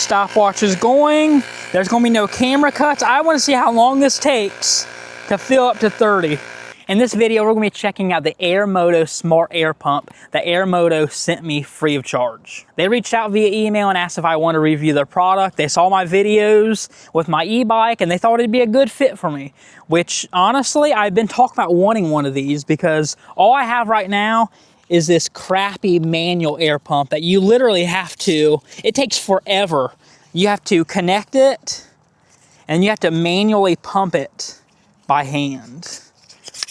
Stopwatch is going. There's gonna be no camera cuts. I wanna see how long this takes to fill up to 30. In this video, we're gonna be checking out the Airmoto Smart Air Pump that Airmoto sent me free of charge. They reached out via email and asked if I want to review their product. They saw my videos with my e-bike and they thought it'd be a good fit for me, which honestly, I've been talking about wanting one of these because all I have right now is this crappy manual air pump that you literally have to, it takes forever. You have to connect it and you have to manually pump it by hand.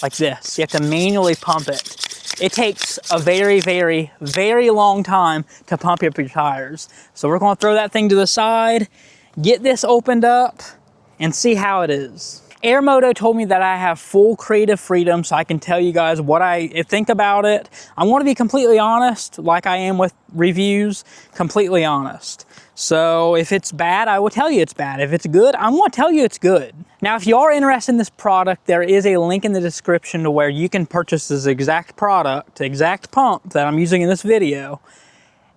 Like this, you have to manually pump it. It takes a very, very, very long time to pump up your tires. So we're gonna throw that thing to the side, get this opened up, and see how it is. Airmoto told me that I have full creative freedom, so I can tell you guys what I think about it. I wanna be completely honest, like I am with reviews, completely honest. So if it's bad, I will tell you it's bad. If it's good, I'm gonna tell you it's good. Now, if you are interested in this product, there is a link in the description to where you can purchase this exact product, exact pump that I'm using in this video,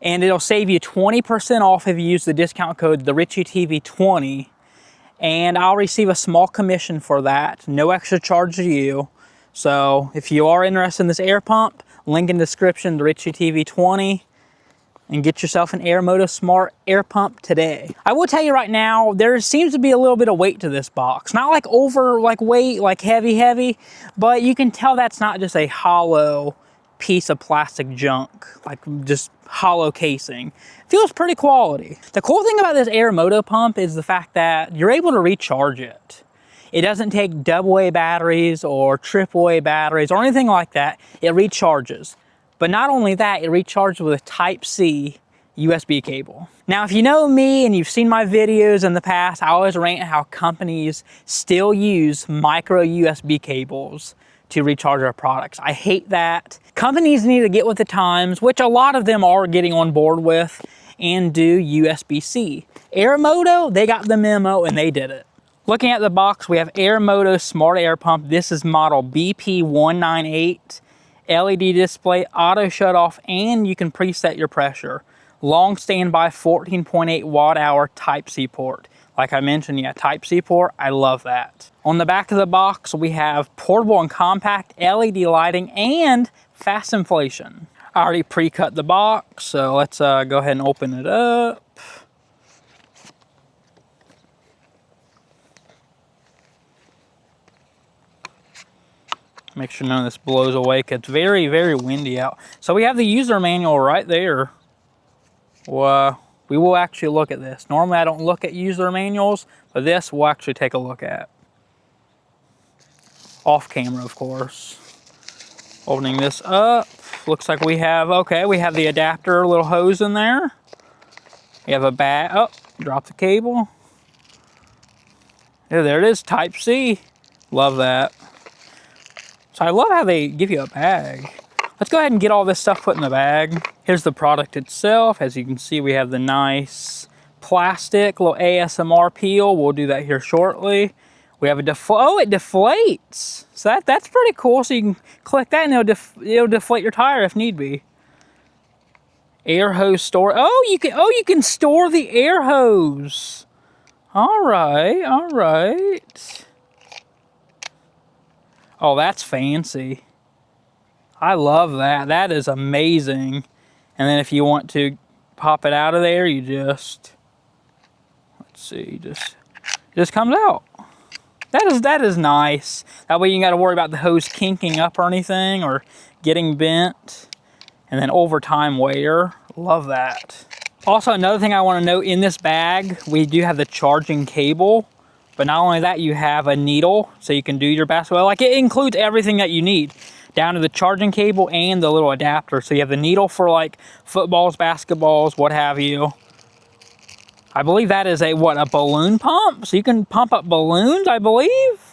and it'll save you 20% off if you use the discount code TheRichieTV20, and I'll receive a small commission for that, no extra charge to you. So if you are interested in this air pump, link in the description, TheRichieTV20, and get yourself an Airmoto Smart Air Pump today. I will tell you right now, there seems to be a little bit of weight to this box. Not like over like weight, like heavy, but you can tell that's not just a hollow piece of plastic junk, like just hollow casing. Feels pretty quality. The cool thing about this Airmoto pump is the fact that you're able to recharge it. It doesn't take AA batteries or AAA batteries or anything like that. It recharges. But not only that, it recharges with a Type-C USB cable. Now, if you know me and you've seen my videos in the past, I always rant how companies still use micro USB cables to recharge our products. I hate that. Companies need to get with the times, which a lot of them are getting on board with, and do USB-C. Airmoto, they got the memo and they did it. Looking at the box, we have Airmoto Smart Air Pump. This is model BP198. LED display, auto shut off, and you can preset your pressure. Long standby 14.8 watt hour Type-C port. Like I mentioned, yeah, Type-C port, I love that. On the back of the box, we have portable and compact LED lighting and fast inflation. I already pre-cut the box, so let's go ahead and open it up. Make sure none of this blows away, 'cause it's very, very windy out. So we have the user manual right there. Well, we will actually look at this. Normally I don't look at user manuals, but this we'll actually take a look at. Off camera, of course. Opening this up, looks like we have, okay, we have the adapter, little hose in there. We have a bag, oh, drop the cable. Yeah, there it is, Type-C. Love that. So I love how they give you a bag. Let's go ahead and get all this stuff put in the bag. Here's the product itself. As you can see, we have the nice plastic, little ASMR peel. We'll do that here shortly. We have a oh, it deflates. So that's pretty cool. So you can click that and it'll deflate your tire if need be. Air hose store. Oh, you can store the air hose. All right, all right. Oh, that's fancy. I love that. That is amazing. And then if you want to pop it out of there, you just, let's see, just comes out. That is nice. That way you ain't got to worry about the hose kinking up or anything or getting bent. And then overtime wear. Love that. Also, another thing I want to note, in this bag, we do have the charging cable. But not only that, you have a needle, so you can do your basketball. Like, it includes everything that you need, down to the charging cable and the little adapter. So you have the needle for like footballs, basketballs, what have you. I believe that is a balloon pump? So you can pump up balloons, I believe.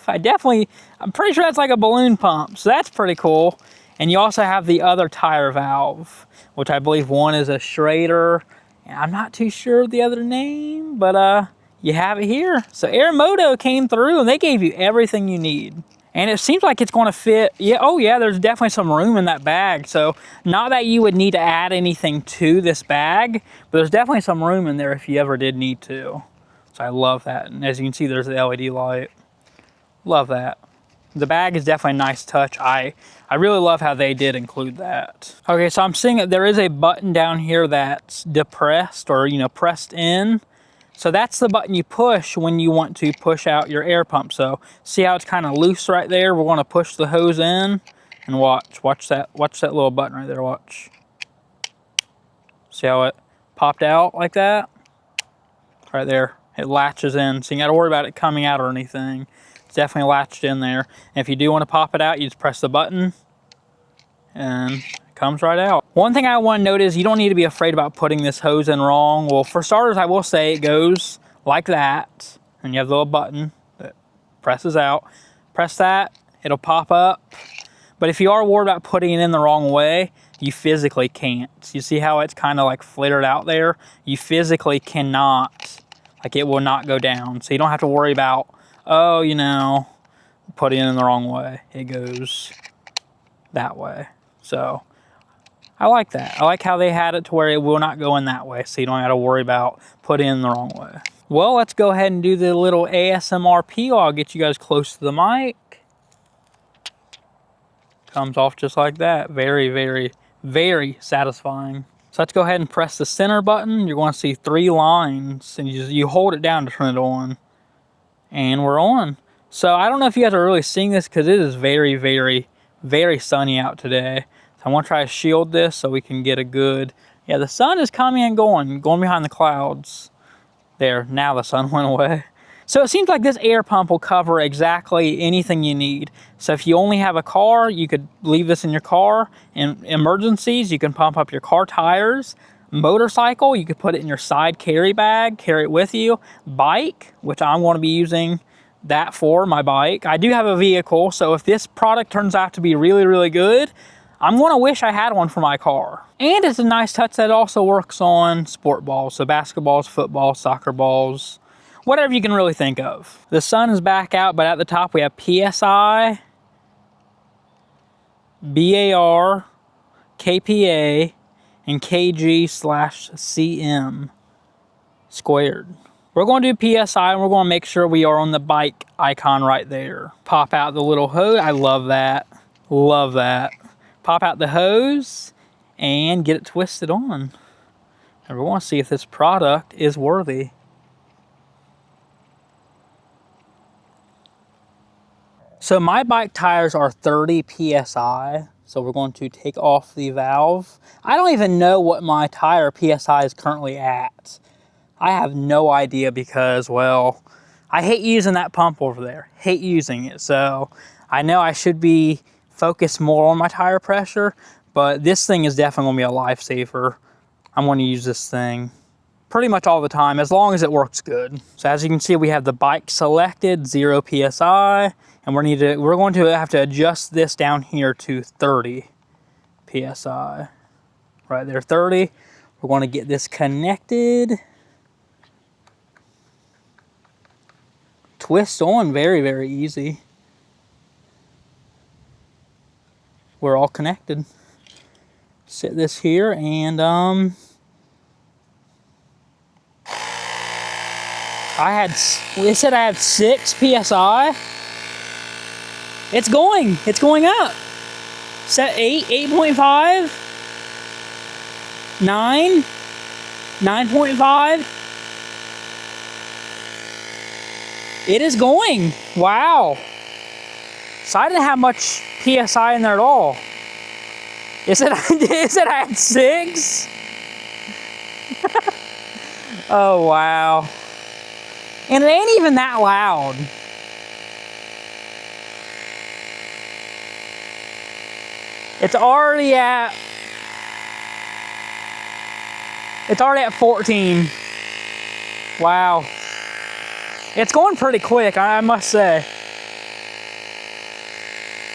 I'm pretty sure that's like a balloon pump. So that's pretty cool. And you also have the other tire valve, which I believe one is a Schrader. And I'm not too sure the other name, but you have it here. So Airmoto came through and they gave you everything you need. And it seems like it's gonna fit. Yeah, oh yeah, there's definitely some room in that bag. So not that you would need to add anything to this bag, but there's definitely some room in there if you ever did need to. So I love that. And as you can see, there's the LED light. Love that. The bag is definitely a nice touch. I really love how they did include that. Okay, so I'm seeing that there is a button down here that's depressed or, you know, pressed in. So that's the button you push when you want to push out your air pump. So see how it's kind of loose right there? We're gonna push the hose in and watch that little button right there, watch. See how it popped out like that? Right there, it latches in. So you gotta worry about it coming out or anything. It's definitely latched in there. And if you do want to pop it out, you just press the button and it comes right out. One thing I want to note is you don't need to be afraid about putting this hose in wrong. Well, for starters, I will say it goes like that. And you have the little button that presses out. Press that, it'll pop up. But if you are worried about putting it in the wrong way, you physically can't. You see how it's kind of like flared out there? You physically cannot, like it will not go down. So you don't have to worry about, oh, you know, put it in the wrong way. It goes that way. So I like that. I like how they had it to where it will not go in that way. So you don't have to worry about putting it in the wrong way. Well, let's go ahead and do the little ASMR peel. I'll get you guys close to the mic. Comes off just like that. Very, very, very satisfying. So let's go ahead and press the center button. You're going to see 3 lines and you hold it down to turn it on. And we're on. So I don't know if you guys are really seeing this because it is very, very, very sunny out today. So I want to try to shield this so we can get a good, yeah, the sun is coming and going behind the clouds. There, now the sun went away. So it seems like this air pump will cover exactly anything you need. So if you only have a car, you could leave this in your car. In emergencies, you can pump up your car tires. Motorcycle, you could put it in your side carry bag, carry it with you. Bike, which I'm going to be using that for my bike. I do have a vehicle, so if this product turns out to be really, really good, I'm going to wish I had one for my car. And it's a nice touch that also works on sport balls, so basketballs, footballs, soccer balls, whatever you can really think of. The sun is back out, but at the top we have PSI, BAR, KPA, and kg/cm squared. We're going to do PSI and we're going to make sure we are on the bike icon right there. Pop out the little hose. I love that. Love that. Pop out the hose and get it twisted on. And we want to see if this product is worthy. So my bike tires are 30 PSI. So we're going to take off the valve. I don't even know what my tire PSI is currently at. I have no idea because, well, I hate using that pump over there. Hate using it. So I know I should be focused more on my tire pressure, but this thing is definitely going to be a lifesaver. I'm going to use this thing pretty much all the time as long as it works good. So as you can see, we have the bike selected, 0 PSI. And we're going to have to adjust this down here to 30 PSI. Right there, 30. We're going to get this connected. Twist on, very, very easy. We're all connected. Set this here and it said I had 6 PSI. It's going up. Set 8, 8.5, 9, 9.5. It is going. Wow. So I didn't have much PSI in there at all. It said I had 6. Oh, wow. And it ain't even that loud. It's already at 14. Wow. It's going pretty quick, I must say.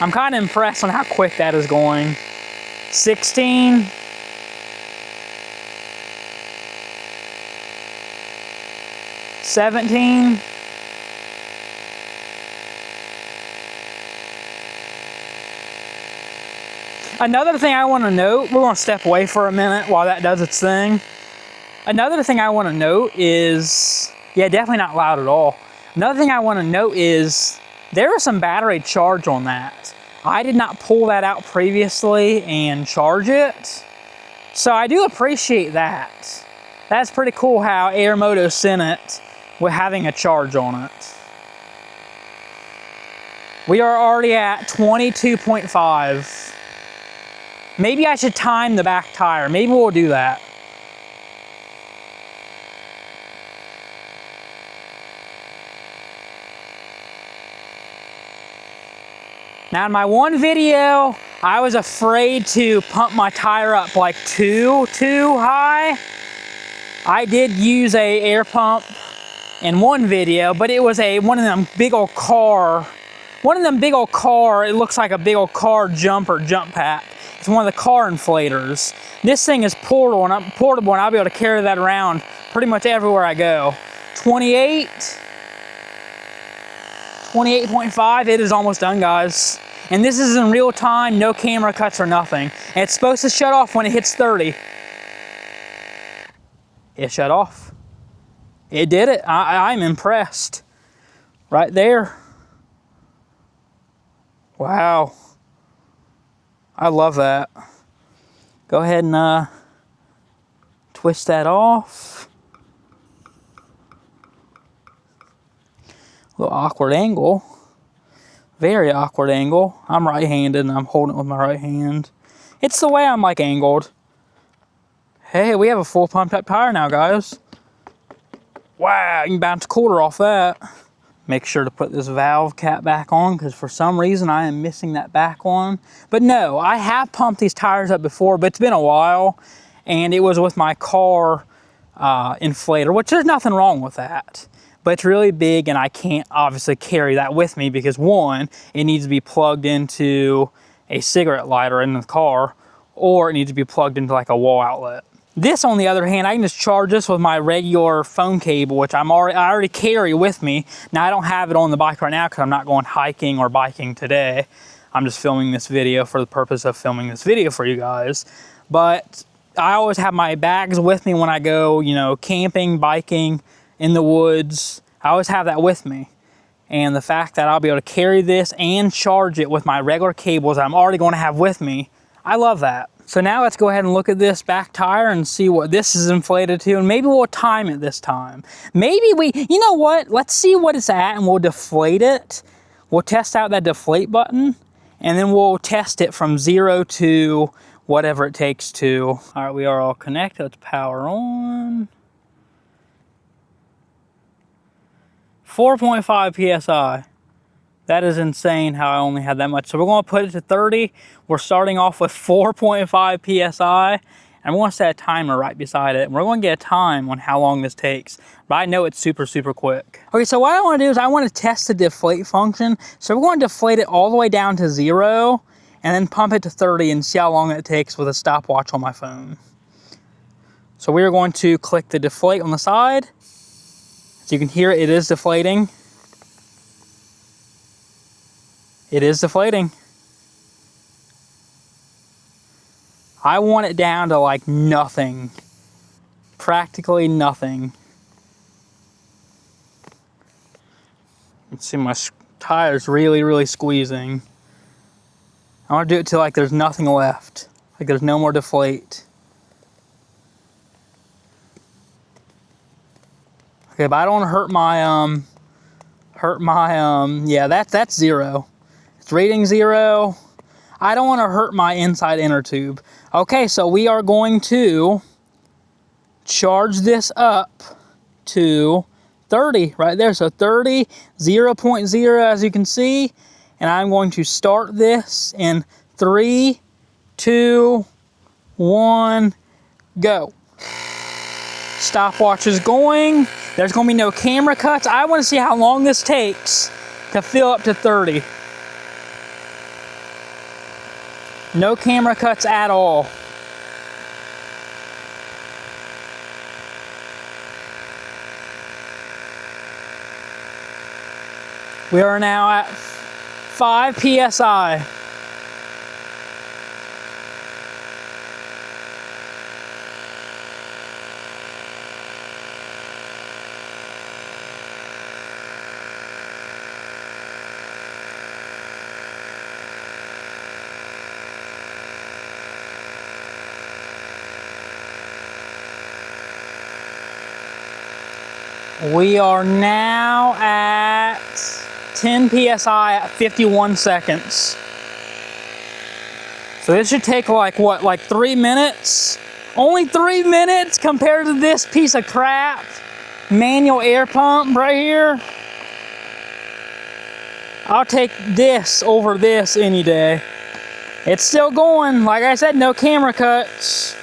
I'm kind of impressed on how quick that is going. 16. 17. Another thing I want to note, we're going to step away for a minute while that does its thing. Another thing I want to note is, yeah, definitely not loud at all. Another thing I want to note is there is some battery charge on that. I did not pull that out previously and charge it. So I do appreciate that. That's pretty cool how Airmoto sent it with having a charge on it. We are already at 22.5. Maybe I should time the back tire. Maybe we'll do that. Now in my one video, I was afraid to pump my tire up like too high. I did use a air pump in one video, but it was one of them big old car, it looks like a big old car jump pack. It's one of the car inflators. This thing is portable and I'll be able to carry that around pretty much everywhere I go. 28.5, it is almost done, guys. And this is in real time, no camera cuts or nothing. And it's supposed to shut off when it hits 30. It shut off. It did it. I'm impressed. Right there. Wow. I love that. Go ahead and twist that off. A little awkward angle. Very awkward angle. I'm right-handed and I'm holding it with my right hand. It's the way I'm like angled. Hey, we have a full pumped up tire now, guys. Wow, you can bounce a quarter off that. Make sure to put this valve cap back on because for some reason I am missing that back one. But no, I have pumped these tires up before, but it's been a while. And it was with my car inflator, which there's nothing wrong with that. But it's really big and I can't obviously carry that with me because one, it needs to be plugged into a cigarette lighter in the car, or it needs to be plugged into like a wall outlet. This, on the other hand, I can just charge this with my regular phone cable, which I already carry with me. Now, I don't have it on the bike right now because I'm not going hiking or biking today. I'm just filming this video for the purpose of filming this video for you guys. But I always have my bags with me when I go, you know, camping, biking, in the woods. I always have that with me. And the fact that I'll be able to carry this and charge it with my regular cables I'm already going to have with me, I love that. So now let's go ahead and look at this back tire and see what this is inflated to, and maybe we'll time it this time. Maybe you know what? Let's see what it's at and we'll deflate it. We'll test out that deflate button and then we'll test it from 0 to whatever it takes to. All right, we are all connected. Let's power on. 4.5 PSI. That is insane how I only had that much. So we're going to put it to 30. We're starting off with 4.5 PSI. And we're going to set a timer right beside it. And we're going to get a time on how long this takes. But I know it's super, super quick. Okay, so what I want to do is I want to test the deflate function. So we're going to deflate it all the way down to 0. And then pump it to 30 and see how long it takes with a stopwatch on my phone. So we are going to click the deflate on the side. So you can hear it is deflating. It is deflating. I want it down to like nothing. Practically nothing. Let's see, my tire's really, really squeezing. I want to do it till like there's nothing left. Like there's no more deflate. Okay, but I don't want to hurt my, yeah, that's 0. It's reading 0. I don't want to hurt my inside inner tube. Okay, so we are going to charge this up to 30 right there. So 30, 0.0 as you can see. And I'm going to start this in 3, 2, 1, go. Stopwatch is going. There's going to be no camera cuts. I want to see how long this takes to fill up to 30. No camera cuts at all. We are now at 5 PSI. We are now at 10 PSI at 51 seconds. So this should take like what, like 3 minutes? Only 3 minutes compared to this piece of crap manual air pump right here. I'll take this over this any day. It's still going. Like I said, no camera cuts.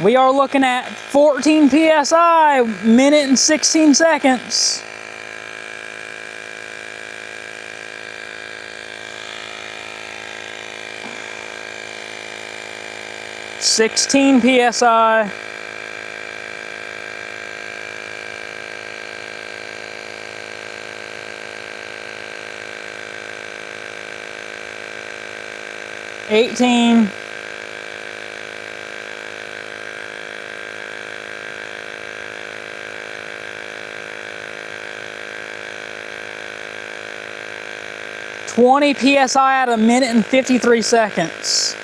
We are looking at 14 PSI, minute and 16 seconds. (16 PSI). (18). (20 PSI at a minute and 53 seconds).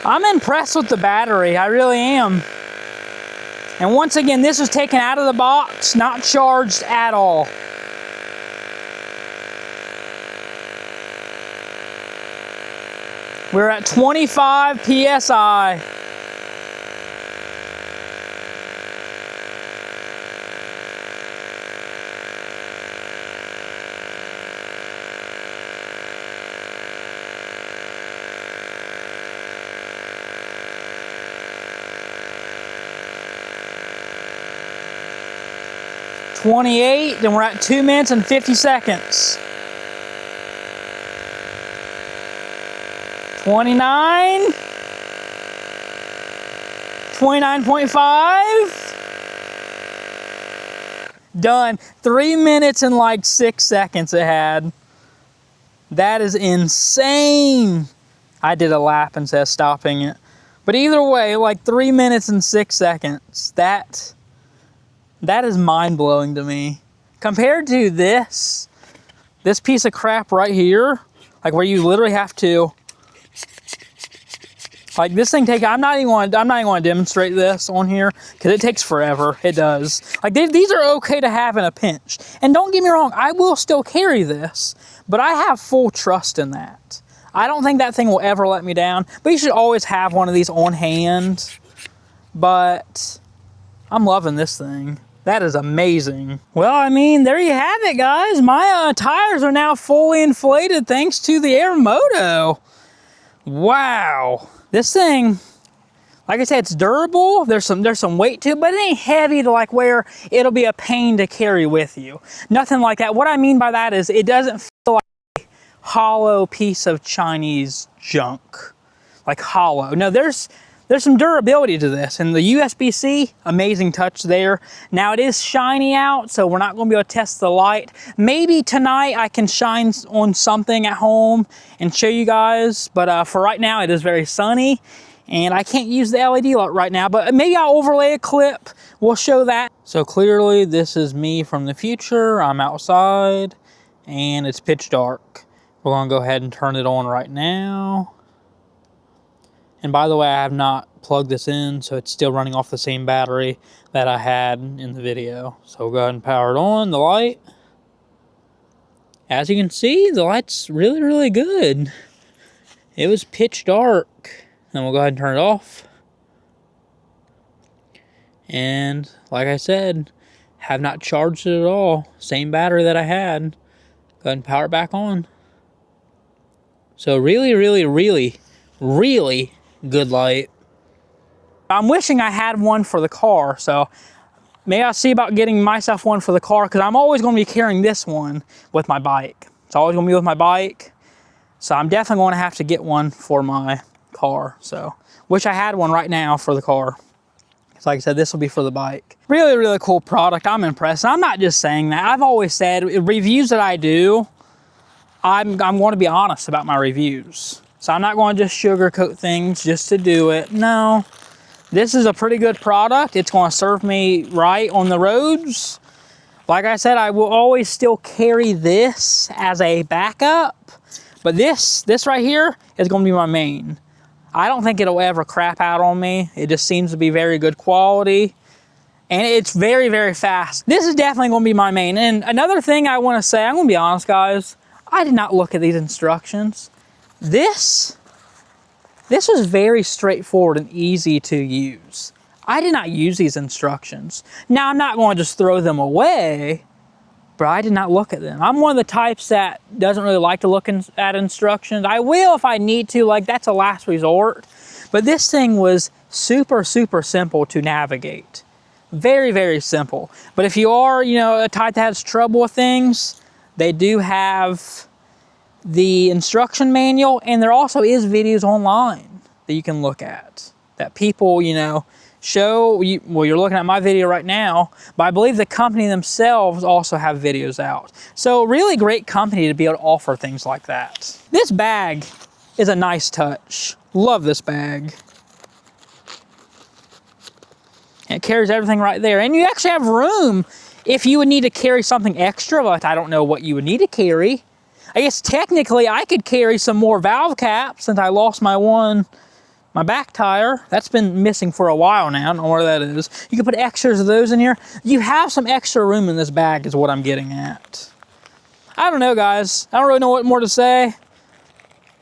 I'm impressed with the battery, I really am. And once again, this was taken out of the box, not charged at all. We're at 25 PSI. (28), then we're at 2 minutes and 50 seconds. 29, 29.5. Done. 3 minutes and like 6 seconds it had. That is insane. I did a lap instead of stopping it. But either way, like 3 minutes and 6 seconds. That is mind-blowing to me. Compared to this piece of crap right here, like where you literally have to, like this thing I'm not even going to demonstrate this on here because it takes forever. It does. Like these are okay to have in a pinch. And don't get me wrong, I will still carry this, but I have full trust in that. I don't think that thing will ever let me down, but you should always have one of these on hand. But I'm loving this thing. That is amazing. Well, I mean, there you have it, guys. My tires are now fully inflated thanks to the Airmoto. Wow. This thing, like I said, it's durable. There's some weight to it, but it ain't heavy to like where it'll be a pain to carry with you. Nothing like that. What I mean by that is it doesn't feel like a hollow piece of Chinese junk. Like hollow. No, there's some durability to this, and the USB-C, amazing touch there. Now it is shiny out, so we're not gonna be able to test the light. Maybe tonight I can shine on something at home and show you guys, but for right now it is very sunny, and I can't use the LED light right now, but maybe I'll overlay a clip. We'll show that. So clearly this is me from the future. I'm outside, and it's pitch dark. We're gonna go ahead and turn it on right now. And by the way, I have not plugged this in, so it's still running off the same battery that I had in the video. So we'll go ahead and power it on, the light. As you can see, the light's really, really good. It was pitch dark. And we'll go ahead and turn it off. And like I said, have not charged it at all. Same battery that I had. Go ahead and power it back on. So really, really, really, really good light. I'm wishing I had one for the car, so maybe I'll see about getting myself one for the car, because I'm always going to be carrying this one with my bike. It's always going to be with my bike, so I'm definitely going to have to get one for my car. So wish I had one right now for the car. So like I said, this will be for the bike. Really, really cool product. I'm impressed. I'm not just saying that. I've always said reviews that I do, I'm going to be honest about my reviews. So I'm not going to just sugarcoat things just to do it. No, This is a pretty good product. It's going to serve me right on the roads. Like I said, I will always still carry this as a backup, but this right here is going to be my main. I don't think it'll ever crap out on me. It just seems to be very good quality, and it's very, very fast. This is definitely going to be my main. And another thing I want to say, I'm going to be honest, guys, I did not look at these instructions. This was very straightforward and easy to use. I did not use these instructions. Now, I'm not going to just throw them away, but I did not look at them. I'm one of the types that doesn't really like to look at instructions. I will if I need to, like that's a last resort. But this thing was super, super simple to navigate. Very, very simple. But if you are, you know, a type that has trouble with things, they do have the instruction manual, and there also is videos online that you can look at that people, you know, show you. Well, you're looking at my video right now, but I believe the company themselves also have videos out. So really great company to be able to offer things like that. This bag is a nice touch. Love this bag. And it carries everything right there. And you actually have room if you would need to carry something extra, but I don't know what you would need to carry. I guess technically I could carry some more valve caps since I lost my back tire. That's been missing for a while now. I don't know where that is. You can put extras of those in here. You have some extra room in this bag is what I'm getting at. I don't know, guys. I don't really know what more to say.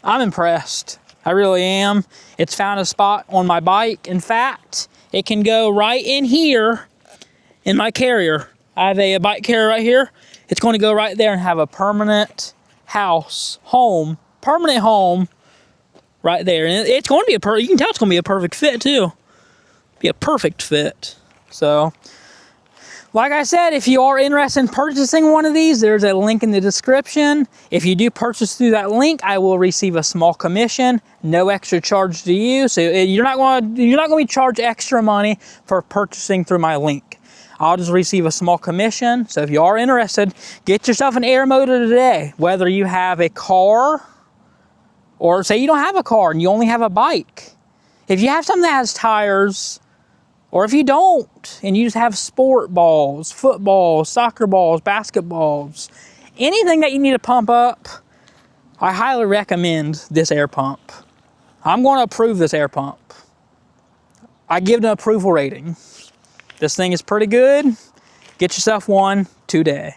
I'm impressed. I really am. It's found a spot on my bike. In fact, it can go right in here in my carrier. I have a bike carrier right here. It's going to go right there and have a permanent permanent home right there. And it's going to be you can tell it's going to be a perfect fit too. Be a perfect fit. So, like I said, if you are interested in purchasing one of these, there's a link in the description. If you do purchase through that link, I will receive a small commission, no extra charge to you. So you're not going to be charged extra money for purchasing through my link. I'll just receive a small commission. So if you are interested, get yourself an Airmoto today. Whether you have a car, or say you don't have a car and you only have a bike. If you have something that has tires, or if you don't, and you just have sport balls, footballs, soccer balls, basketballs, anything that you need to pump up, I highly recommend this air pump. I'm going to approve this air pump. I give it an approval rating. This thing is pretty good. Get yourself one today.